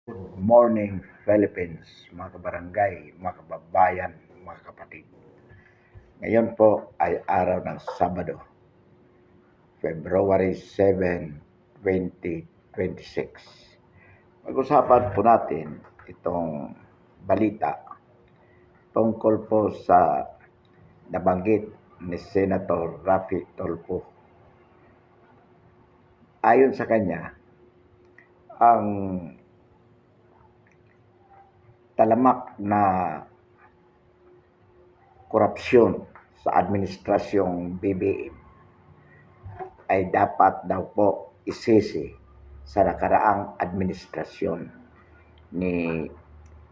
Good morning, Philippines, mga kabarangay, mga kababayan, mga kapatid. Ngayon po ay araw ng Sabado, February 7, 2026. Pag-usapan po natin itong balita tungkol po sa nabanggit ni Senator Raffy Tulfo. Ayon sa kanya, ang talamak na korupsyon sa administrasyong BBM ay dapat daw po isisi sa nakaraang administrasyon ni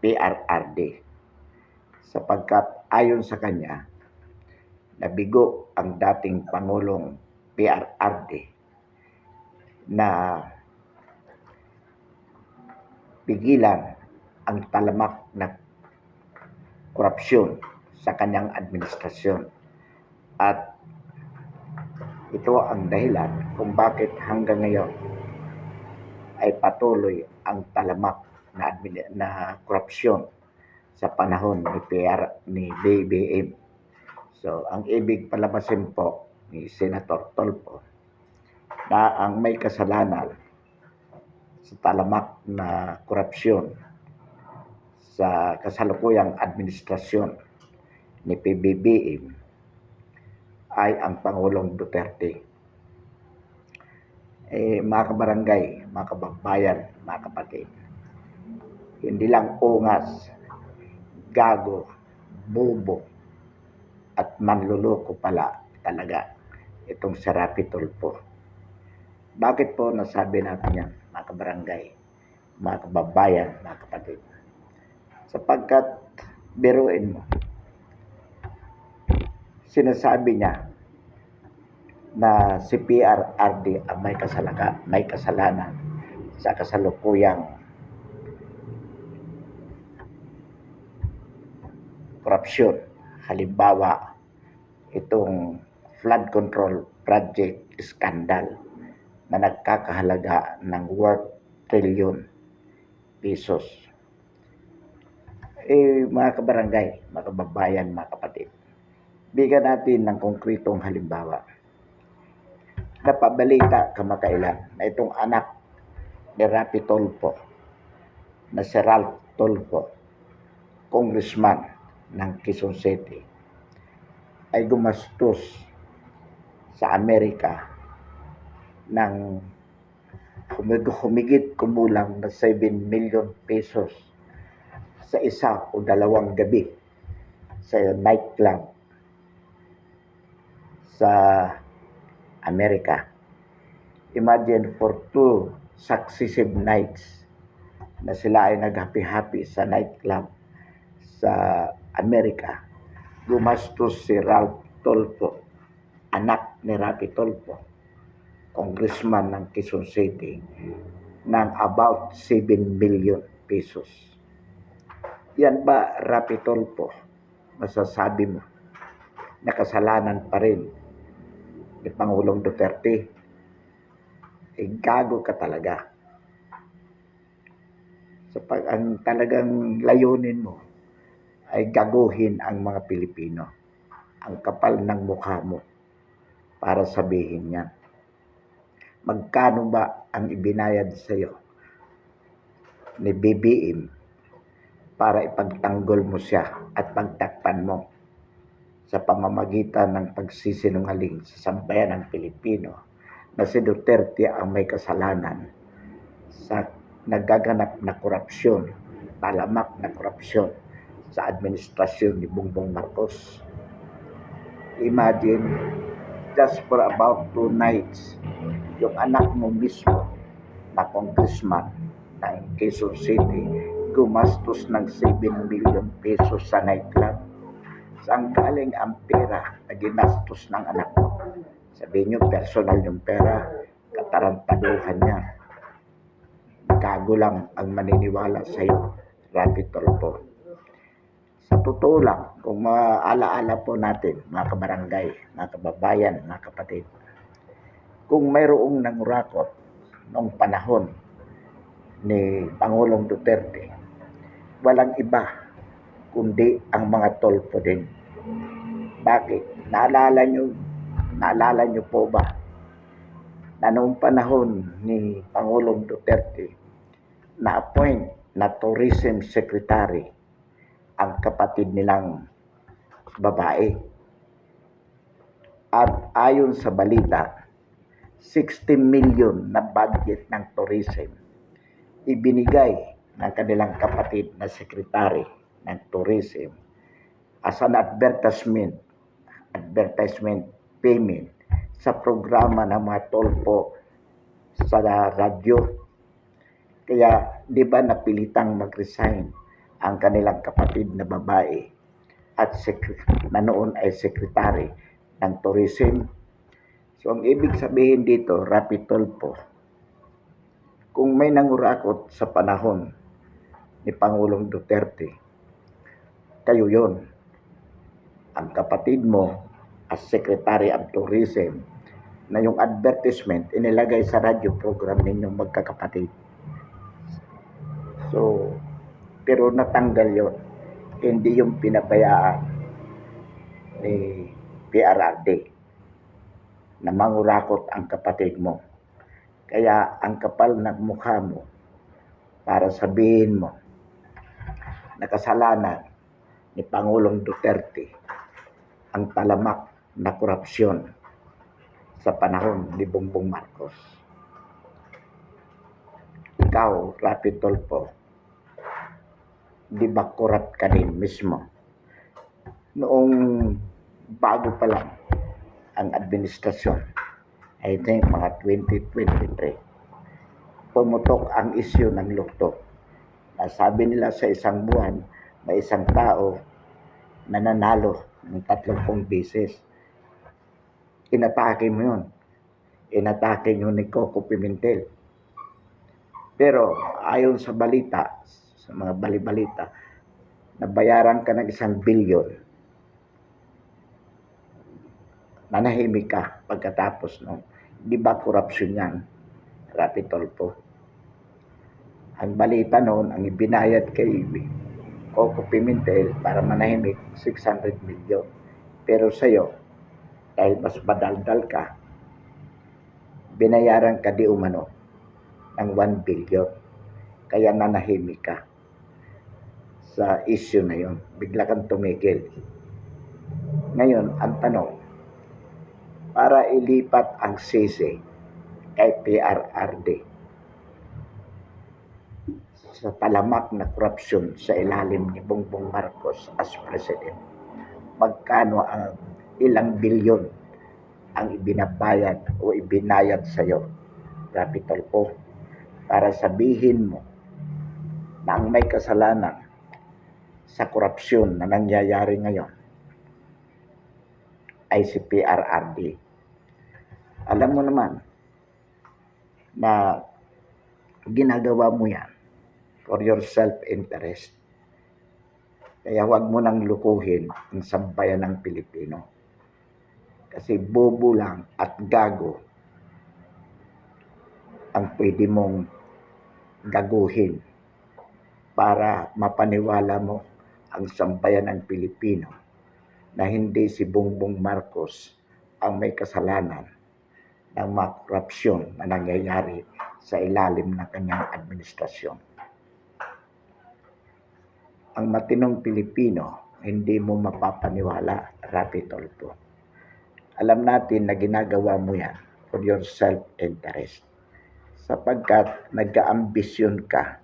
PRRD sapagkat ayon sa kanya nabigo ang dating Pangulong PRRD na pigilan ang talamak na korupsyon sa kanyang administrasyon at ito ang dahilan kung bakit hanggang ngayon ay patuloy ang talamak na korupsyon sa panahon ni BBM. So, ang ibig palabasin po ni Senator Tulfo na ang may kasalanan sa talamak na korupsyon sa kasalukuyang administrasyon ni PBBM ay ang Pangulong Duterte. Mga kabarangay, mga kababayan, mga kapatid, hindi lang ungas, gago, bobo, at manluloko pala talaga itong si Raffy Tulfo. Bakit po nasabi natin yan, mga kabarangay, mga kababayan, mga kapatid? Sapagkat biruin mo, sinasabi niya na si PRRD ang may kasalanan sa kasalukuyang korupsyon. Halimbawa, itong flood control project scandal na nagkakahalaga ng worth trillion pesos. Mga kabarangay, mga kababayan, mga kapatid, bigyan natin ng konkretong halimbawa. Napabalita kamakailan na itong anak ni Raffy Tulfo na si Ralph Tulfo, congressman ng Quezon City, ay gumastos sa Amerika ng humigit kumulang na 7 million pesos sa isa o dalawang gabi sa nightclub sa Amerika. Imagine for 2 successive nights na sila ay nag-happy-happy sa nightclub sa Amerika. Gumastos si Ralph Tulfo, anak ni Raffy Tulfo, congressman ng Quezon City, ng about 7 million pesos. Yan ba, Raffy Tulfo, masasabi mo na kasalanan pa rin ni Pangulong Duterte? Gago ka talaga. Ang talagang layunin mo ay gaguhin ang mga Pilipino. Ang kapal ng mukha mo para sabihin yan. Magkano ba ang ibinayad sa iyo ni BBM para ipagtanggol mo siya at pagtakpan mo sa pamamagitan ng pagsisinungaling sa sambayan ng Pilipino na si Duterte ang may kasalanan sa nagaganap na korupsyon, talamak na korupsyon sa administrasyon ni Bongbong Marcos. Imagine, just for about 2 nights, yung anak mo mismo na congressman ng Quezon City gumastos ng 7 million pesos sa nightclub. Saan galing ang pera na ginastos ng anak mo? Sabihin nyo, personal yung pera, katarantaduhan niya. Gago lang ang maniniwala sa iyo, Raffy Tulfo. Sa totoo lang, kung maaala-ala po natin, mga kabarangay, mga kababayan, mga kapatid, kung mayroong nangurakot noong panahon ni Pangulong Duterte, walang iba kundi ang mga tolpo din. Bakit? Naalala nyo po ba na noong panahon ni Pangulong Duterte, na-appoint na Tourism Secretary ang kapatid nilang babae. At ayon sa balita, 60 million na budget ng tourism ibinigay ng kanilang kapatid na secretary ng tourism as an advertisement payment sa programa ng mga tolpo sa radyo. Kaya di ba napilitang mag-resign ang kanilang kapatid na babae at na noon ay secretary ng tourism. So ang ibig sabihin dito, Rapi Tulfo, kung may nangurakot sa panahon ni Pangulong Duterte, kayo yon. Ang kapatid mo as Secretary of Tourism na yung advertisement inilagay sa radyo program ninyong magkakapatid. So, pero natanggal yon. Hindi yung pinabayaan ni PRRD na mangurakot ang kapatid mo. Kaya ang kapal ng mukha mo para sabihin mo na kasalanan ni Pangulong Duterte ang talamak na korupsyon sa panahon ni Bongbong Marcos. Ikaw, Rapi Tulfo, di ba corrupt ka din mismo? Noong bago pa lang ang administrasyon, I think mga 2023, pumutok ang issue ng lukto. Sabi nila sa isang buwan, may isang tao na nanalo ng 30 beses. Inatake mo yun. Inatake nyo ni Coco Pimentel. Pero ayon sa balita, sa mga balibalita, nabayaran ka ng 1 billion. Nanahimik ka pagkatapos no. Di ba korupsyon yan, Rapi Tulfo? Ang balita noon, ang ibinayad kay Coco Pimentel para manahimik, 600 million. Pero sa'yo, dahil mas badaldal ka, binayaran ka di umano ng 1 billion. Kaya nanahimik ka sa issue na yon. Bigla kang tumigil. Ngayon, ang tanong, para ilipat ang sisi kay PRRD sa talamak na korupsyon sa ilalim ni Bongbong Marcos as President, magkano ang ilang bilyon ang ibinabayad o ibinayad sa iyo, Rapi Tulfo, para sabihin mo na ang may kasalanan sa korupsyon na nangyayari ngayon ay si PRRD. Alam mo naman na ginagawa mo yan for your self-interest. Kaya huwag mo nang lukuhin ang sambayan ng Pilipino. Kasi bobo lang at gago ang pwede mong gaguhin para mapaniwala mo ang sambayan ng Pilipino na hindi si Bongbong Marcos ang may kasalanan ng mga korupsyon na nangyayari sa ilalim ng kanyang administrasyon. Ang matinong Pilipino, hindi mo mapapaniwala, Rapi Tulfo. Alam natin na ginagawa mo yan for your self-interest. Sapagkat nag-aambisyon ka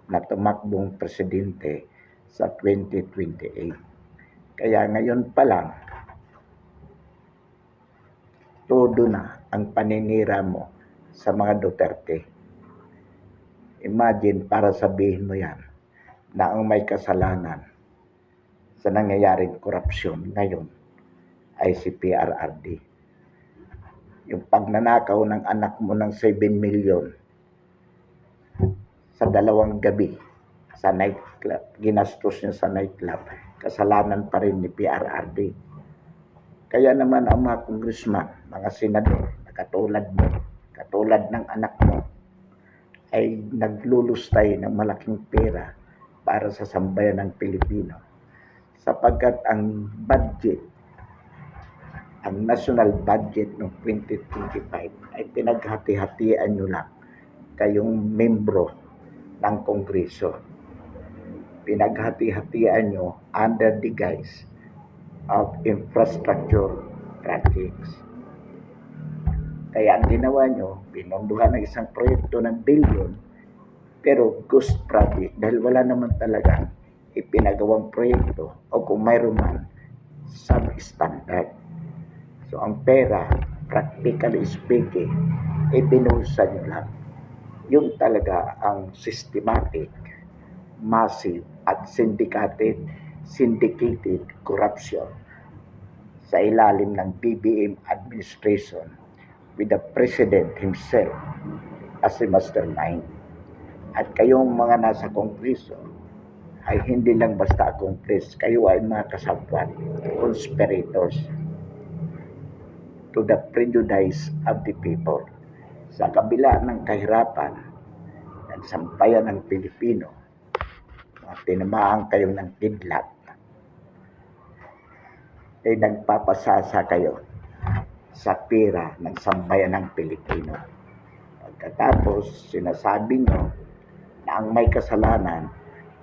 na tumakbong presidente sa 2028. Kaya ngayon pa lang, todo na ang paninira mo sa mga Duterte. Imagine para sabihin mo yan na ang may kasalanan sa nangyayaring korupsyon ngayon ay si PRRD. Yung pagnanakaw ng anak mo ng 7 million sa 2 gabi sa nightclub, ginastos niya sa nightclub, kasalanan pa rin ni PRRD. Kaya naman ang mga congressman, mga senador, katulad mo, katulad ng anak mo, ay naglulustay ng malaking pera para sa sambayan ng Pilipino, sapagkat ang national budget noong 2025 ay pinaghati-hatian nyo lang kayong membro ng Kongreso. Pinaghati-hatian nyo under the guise of infrastructure projects. Kaya ang ginawa nyo, pinondohan ng isang proyekto ng bilyon, pero ghost project dahil wala naman talagang ipinagawang proyekto o kung mayroon man, substandard. So ang pera, practically speaking, binuhusan nyo lang. Yung talaga ang systematic, massive at syndicated corruption sa ilalim ng BBM administration with the President himself as a mastermind. At kayong mga nasa Kongreso ay hindi lang basta accomplice, kayo ay mga kasabwat, conspirators to the prejudice of the people. Sa kabila ng kahirapan ng sambayan ng Pilipino, tinamaan kayo ng kidlat, ay nagpapasasa kayo sa pera ng sambayan ng Pilipino. Pagkatapos, sinasabi nyo na ang may kasalanan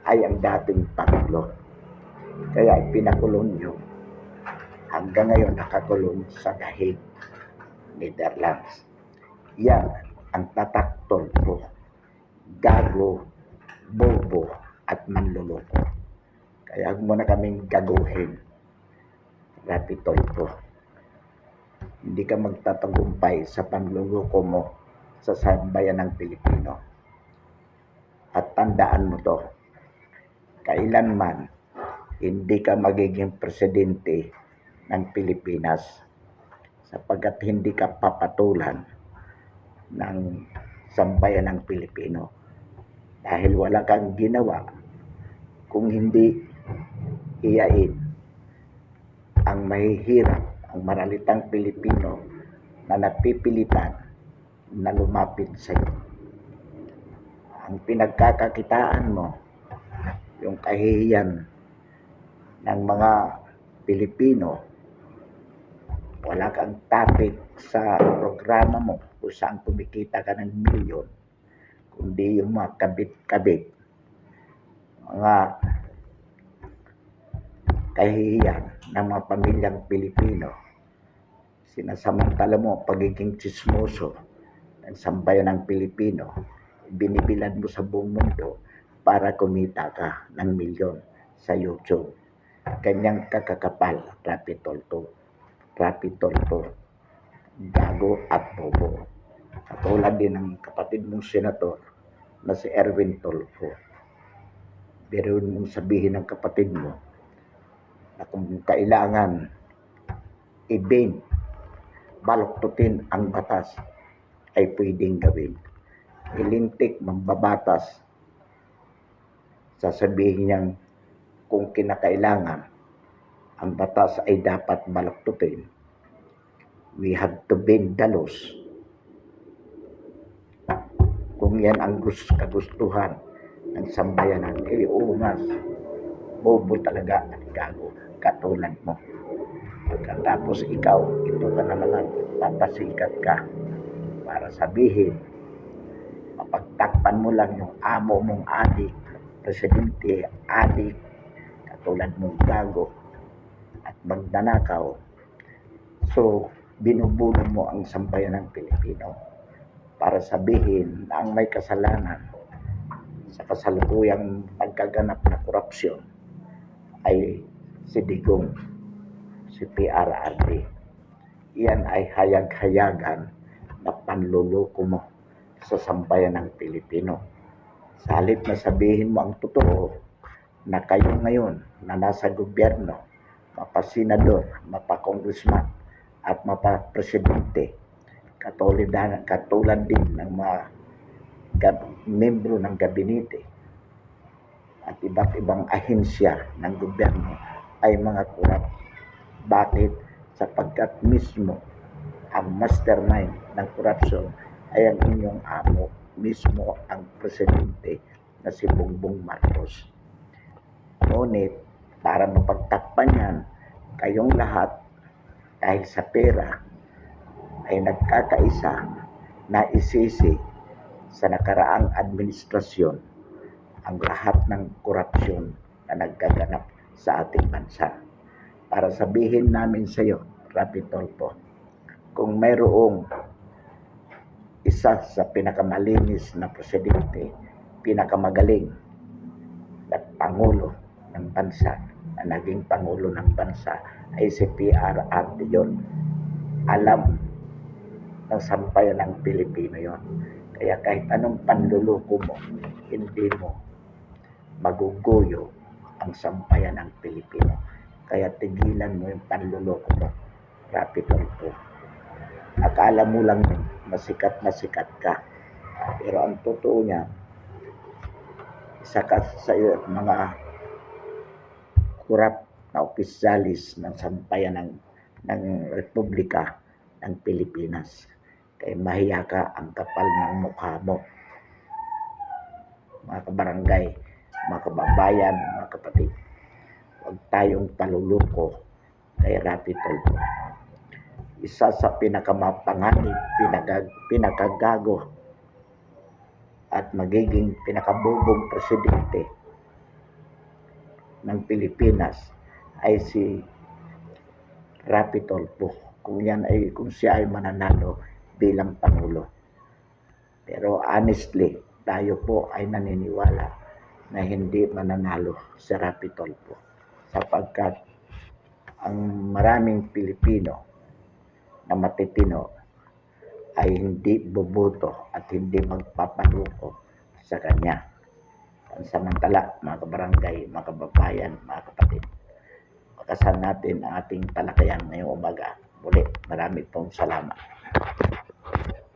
ay ang dating Pangulo. Kaya pinakulong nyo. Hanggang ngayon nakakulong sa The Hague, Netherlands. Yan ang tataktol ko. Gago, bobo, at manluloko. Kaya huwag mo na kaming gaguhin. Rapitol ko. Hindi ka magtatagumpay sa panluloko mo sa sambayan ng Pilipino. At tandaan mo to, kailanman hindi ka magiging presidente ng Pilipinas sapagkat hindi ka papatulan ng sambayan ng Pilipino dahil wala kang ginawa kung hindi iyain ang mahihirap, ang maralitang Pilipino na napipilitan na lumapit sa iyo. Ang pinagkakakitaan mo, yung kahihiyan ng mga Pilipino, wala kang topic sa programa mo kung saan kumikita ka ng milyon, kundi yung mga kabit-kabit, mga kahihiyan ng mga pamilyang Pilipino. Sinasamantala mo pagiging tsismoso ng sambayan ng Pilipino, binibilad mo sa buong mundo para kumita ka ng milyon sa YouTube. Kanyang kakakapal, rapitolto, gago at bobo. Katulad din ng kapatid mong senator na si Erwin Tulfo. Pero mong sabihin ng kapatid mo na kung kailangan baluktutin ang batas ay pwedeng gawin. Ilintik, mambabatas, sasabihin niyang kung kinakailangan ang batas ay dapat baluktutin, we have to bend the laws. Kung yan ang kagustuhan ng sambayanan, umas, bobo talaga at gago, katulad mo. Pagkatapos ikaw, ito ka na naman, papasikat ka para sabihin, mapagtakpan mo lang yung amo mong adik, presidente adik, katulad mong gago at magnanakaw. So, binubuno mo ang sambayan ng Pilipino para sabihin na ang may kasalanan sa kasalukuyang pagkaganap na korupsyon ay si Digong, si PRRD. Iyan ay hayag-hayagan na panluloko mo sa sambayan ng Pilipino. Sa halip na sabihin mo ang totoo na kayo ngayon na nasa gobyerno, mapasenador, mapakongressman at mapapresidente, katulad din ng mga membro ng gabinete at iba't ibang ahensya ng gobyerno ay mga korap. Bakit? Sapagkat mismo ang mastermind ng korupsyon ay ang inyong amo, mismo ang presidente na si Bongbong Marcos. Ngunit para mapagtakpan yan, kayong lahat dahil sa pera ay nagkakaisa na isisi sa nakaraang administrasyon ang lahat ng korupsyon na nagkaganap sa ating bansa. Para sabihin namin sa iyo, Rapi Tulfo, kung mayroong isa sa pinakamalinis na presidente, pinakamagaling na pangulo ng bansa, na naging pangulo ng bansa ay si PRRD yun. Alam ng sampayan ng Pilipino yon. Kaya kahit anong panluloko mo, hindi mo maguguyo ang sampayan ng Pilipino. Kaya tigilan mo yung panluloko mo, Rapi Tulfo. Akala mo lang na sikat ka. Pero ang totoo niya, isa ka sa mga kurap na opisyalis ng sampayan ng Republika ng Pilipinas. Kaya mahiya ka, ang kapal ng mukha mo. Mga kabarangay, mga kababayan, mga kapatid, huwag tayong paluluko kay Rapi Tulfo. Isa sa pinakamapanganib, pinakagago at magiging pinakabubong presidente ng Pilipinas ay si Rapi Tulfo, kung siya ay mananalo bilang pangulo. Pero honestly, tayo po ay naniniwala na hindi mananalo si Rapi Tulfo, sapagkat ang maraming Pilipino na matitino ay hindi boboto at hindi magpapaluko sa kanya. Samantala, mga kabarangay, mga kababayan, mga kapatid, pakasan natin ang ating talakayan ngayong umaga. Muli, marami pong salamat.